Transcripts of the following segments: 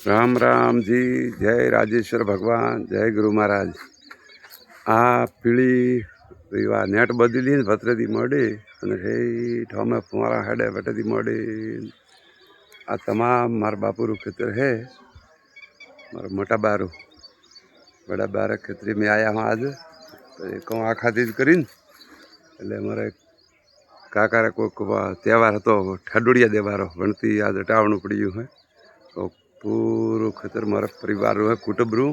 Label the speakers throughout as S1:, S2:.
S1: राम राम जी। जय राजेश्वर भगवान, जय गुरु महाराज। आ पीली विवाह नेट बदली भतरेदी मड़ी ठोमे फुवारा हेडे वटेदी मड़ी। आ तमाम मार बापूरू खेतर है। मारा मोटा बारू बड़ा बार खेतरी में आया हूँ आज। तो कहूँ आखा तीज करीन एटले मारे काकारे कोई तहेवार हतो ठडुड़िया देवारो वणती आज टावणुं पड्युं है। तो पूरु खेतर मारा परिवार है कुटुंबरू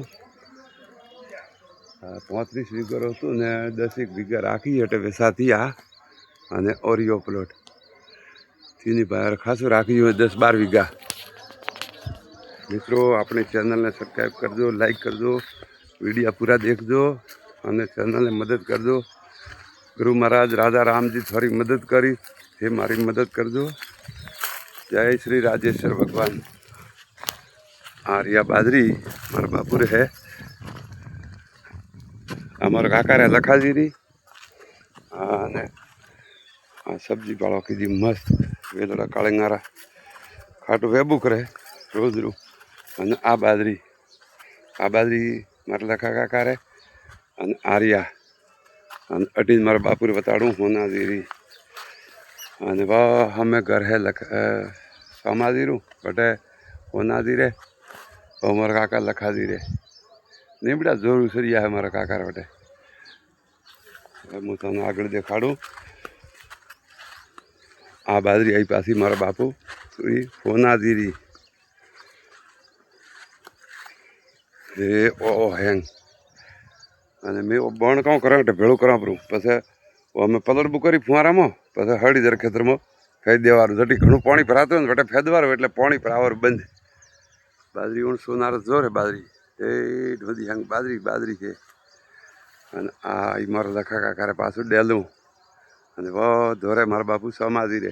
S1: 35 वीघा हतुं ने 10 वीघा राखी एटले वेसाती आ अने ओरियो प्लॉट तीनी बहार खासुं राखी है 10-12 वीघा। मित्रों अपने चैनल ने सब्सक्राइब करजो, लाइक करजो, वीडियो पूरा देखजो अने चैनल ने मदद करजो। गुरु महाराज राजा राम जी थोड़ी मदद करी हे मारी मदद करजो। जय श्री राजेश्वर भगवान। आर्या बाजरी मारा बापूर है। अमर काका रे लखाजीरी आने आ सब्जी वालों की जी मस्त वेलड़ा काळेंगारा खाटू वेबू करे रोज रू। अने आ बाजरी मारा लखा काका रे अने आर्या अने अटीन मारा बापूर बताड़ू होना जीरी अने वाह हमें घर है समाजीरू बटे होना जी रे और मारा काका लखा जी रे नीबड़ा जोरू सरिया है मारा काका रे बटे। हूँ तने आगळ देखाड़ू। आ बाजरी आई पासी मारा बापू होना जीरी ओ हैंग अने मैं बण कहूँ करा भेड़ू करा पड़ू पछे अमे पलड़बू करी फुवारा में पछे हड़ी दर खेतर में फेंक देवारू जटी घणुं पाणी भरातुं होय बटे फेदवारू एटले पाणी भराववानुं बंध। बाजरी ऊण सोनार जोर है बाजरी ए बधी हैंग बाजरी है। अने आ मारा लखा काका रे पाछुं डेलू अने वो धोरे मारा बापू समाधी रे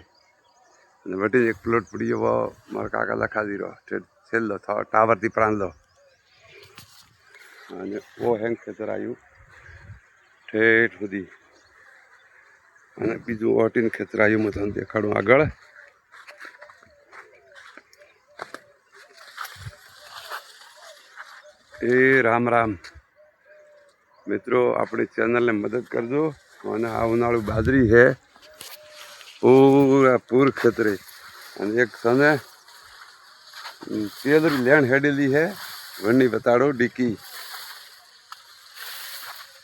S1: अने वटी एक प्लॉट पड़ियो वो मारा काका लखाजी रो छेल्लो टावर थी प्रांधलो अने वो हैंग खेतर आयु ठेठ सुधी अने बीजू ओटीन खेतर आयु मैं तने देखाड़ू आगळ। ए राम राम मित्रों अपने चैनल ने मदद करजो। अने आ उनाळु बाजरी है पूरा पूर खेतरे अने एक सने तेलरी लेण हेडेली है वनी बताड़ो डिकी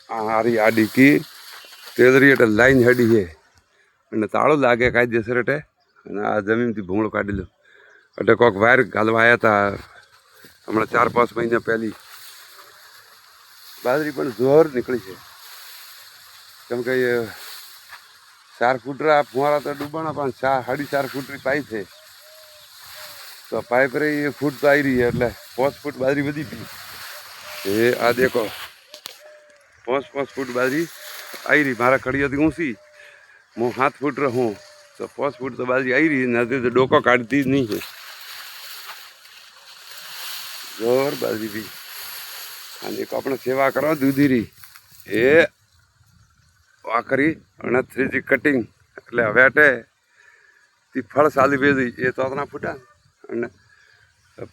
S1: आरी आ डिकी तेलरी एट लाइन हेडी है अने ताळो लागे कायदेसर एटे अने आ जमीन थी भूंगळो काढी लो एटे कोक वायर घालवा आया था हमणां 4-5 महीना पहली। बाजरी पण जोर निकली है केम के 4 फूटरा फुवारा तो डूबाणा पण 4.5 फूटरी पाइप है तो पाइप रे ये फूट तो आई रही है एटले 5 फूट बाजरी वधी थी। ये आ देखो 5 फूट बाजरी आई रही मारा कड़िया थी ऊँची मैं 7 फूट रहूँ तो 5 फूट तो बाजरी आई रही नहीं तो डोको काटती नहीं है जोर बाजरी भी। अने एक अपने सेवा करो दूधी री ए वाकरी अने 3G कटिंग એટલે હવે અટે ती फल चालू वेदी ए तो अपना फूटा अने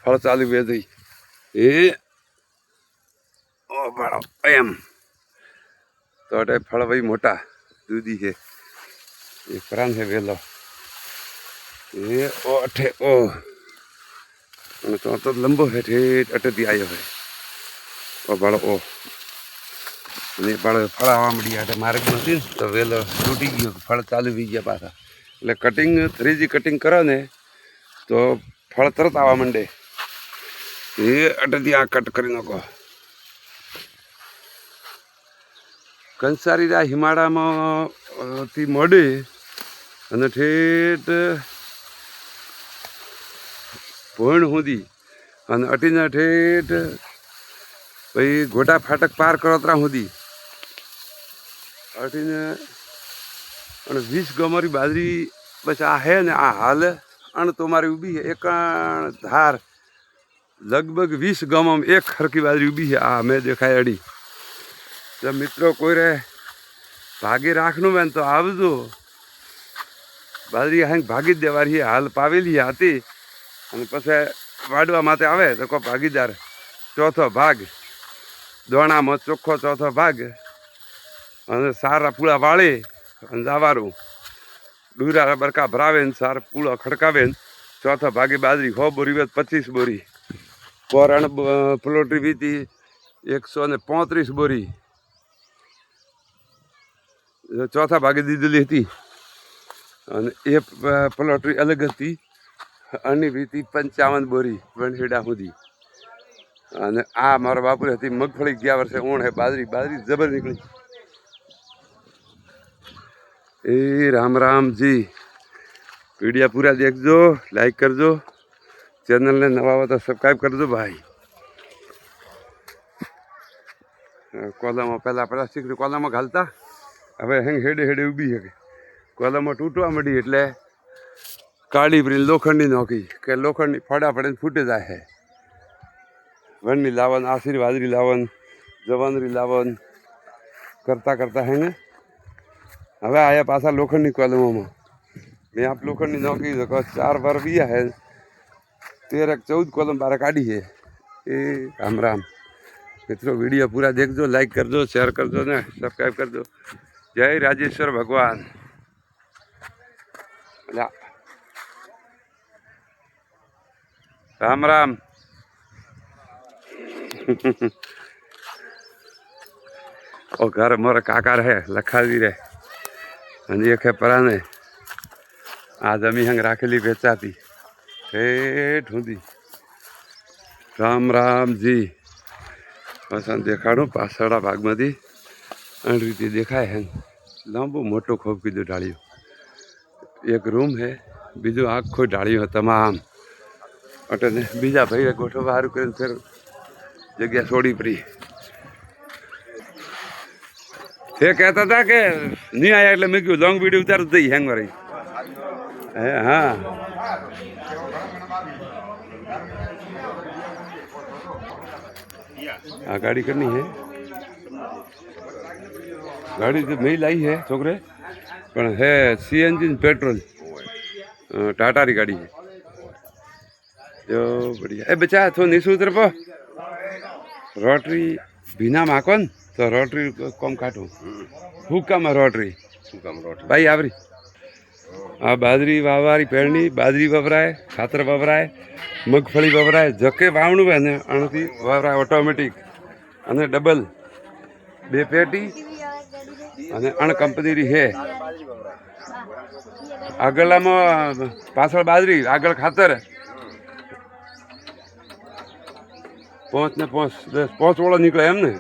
S1: फल चालू वेदी ए ओ बड़ो एम तो अटे फल भाई मोटा दूधी है ये प्राण है वेलो ए ओ अठे ओ अने तो लंबो है ठेठ अटे दी आयो है ओ बड़ो ओ अने बड़ो फल आवा मळ्या अटे मार्ग में तो वेलो तूटी गयो फल चालू वी गया पाछा એટલે કટિંગ 3G કટિંગ કરો ને તો ફળ તરત આવવા માંડે એ અટેથી આ કટ કરી નાખો। કંસારીરા હિમાળામાં થી મળી અને ઠેઠ ભોયણ સુધી અને અટીને ઠેઠ પછી ઘોટા ફાટક પાર કરો ત્યાં સુધી અટીને 20 गमरी बाजरी बस आ है ने आ हाल अण तुम्हारी उभी है एक धार लगभग 20 गम एक हरकी बाजरी उभी है आ मैं देखाय अड़ी। जब मित्रों कोई रे भागे राखनु में तो आवजो बाजरी हाँ भागी देवारी हाल पावेली आती अने पछे વાડવા માટે આવે તો કોઈ ભાગીદાર ચોથો ભાગ, દોણામાં ચોખ્ખો ચોથો ભાગ, અને સારા પૂળા વાળી અને જવારું ડુરા બરકા ભરાવે ને સારા પૂળો ખડકાવે ને ચોથા ભાગે બાજરી 100 બોરી વેત 25 બોરી પોરણ પ્લોટરી વીતી 135 બોરી ચોથા ભાગે દીધેલી હતી અને એ પ્લોટરી અલગ હતી આની વીતી 55 બોરી વણહેડા સુધી. અને આ મારા બાપુ હતી મગફળી ગયા વર્ષે ઓણ હે બાજરી જબર નીકળી. એ રામ રામજી, વિડીયો પૂરા દેખજો, લાઈક કરજો, ચેનલને નવા હોય તો સબસ્ક્રાઈબ કરજો ભાઈ. કોલામાં પહેલાં પ્લાસ્ટિકની કોલામાં ઘાલતા, હવે હેડે હેડે ઊભી શકે. કોલામાં તૂટવા માંડી એટલે કાળી ભરી લોખંડની નોકી કે લોખંડની ફડા પડે ફૂટે જાય છે. વણની લાવન, આશીર્વાદરી લાવન, જવાનરી લાવન કરતાં કરતાં હે ને હવે આયા પાછા લોખંડની કોલમોમાં. મેં આપ લોખંડની નોકી 4 વાર બીયા હે, 13-14 કોલમ બારે કાઢી છે. એ રામ રામ મિત્રો, વિડીયો પૂરા દેખજો, લાઈક કરજો, શેર કરજો ને સબસ્ક્રાઈબ કરજો. જય રાજેશ્વર ભગવાન. રામ રામ. ઓ ઘર મોરા કાકા રહે લખાવી રહે અને એક પરાને આ જમી હંગ રાખેલી વેચાતી ઠેઠ સુધી. રામ રામજી. પાછા દેખાડું પાછળના ભાગમાંથી આ રીતે દેખાય હે. લાંબુ મોટું ખૂબ કીધું ડાળીઓ. એક રૂમ હે, બીજું આખો ડાળીઓ તમામ એટલે બીજા ભાઈ ગોઠવવા સારું કરીને ફેર જગ્યા છોડી પડી. તે કહેતા હતા કે નહીં આવ્યા એટલે મેં કહ્યું લોંગ વિડીયો ઉતાર દઈ હેંગ વાળી. હે હા આ ગાડી કરની હે, ગાડી તો મેં લાવી હે છોકરે, પણ હે CNG પેટ્રોલ ટાટાની ગાડી છે. જો બઢિયા. એ બચ્ચા થો નીચે ઉતર પો. રોટરી ભીના માકો ને તો રોટરી કોમ કાઢું. હુકામાં રોટરી ભાઈ આવરી. આ બાજરી વાવવાની પેરણી, બાજરી વવરાય, ખાતર વવરાય, મગફળી વવરાય, જકે વાવણું હોય ને આનાથી વવરાય ઓટોમેટિક. અને ડબલ 2 પેટી અને અણ કંપનીની છે. આગળમાં પાછળ બાજરી, આગળ ખાતર. 5 ને 5 10 વાળો નીકળે એમ ને.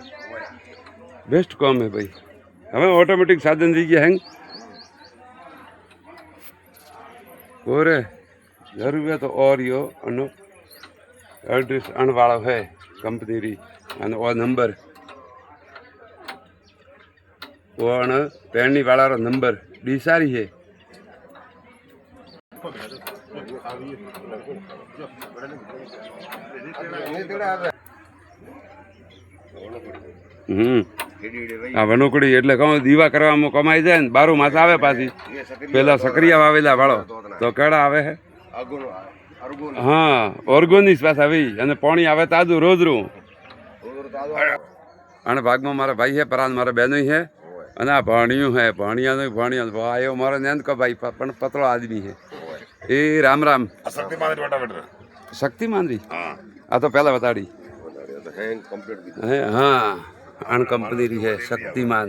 S1: બેસ્ટ કામ હે ભાઈ. હવે ઓટોમેટિક સાધન થઈ ગયા હેંગ. ઓરે જરૂર તો ઓર યો અનો એડ્રેસ અણવાળો હે કંપની રી અને ઓ નંબર ઓ અણ પેણની વાળાનો નંબર ડી સારી છે. આ વનોકડી એટલે કહું દીવા કરવામાં કમાઈ જાય ને 12 માસ આવે પાછી. પેલા સક્રિયા વાવેલા વાળો તો કેળા આવે હે. હા ઓર્ગોનિક પાસ આવી અને પાણી આવે તાજું રોજરું. અને ભાગમાં મારા ભાઈ હે પરાન, મારા બહેનો હે અને આ ભાણિયું હે. ભાણિયાનું આવ્યો મારો નેન કો ભાઈ પણ પતળો આદમી હે. એ રામ રામ. શક્તિમાન રી આ તો પહેલા બતાડી. હા અણ કંપની રી હે શક્તિમાન.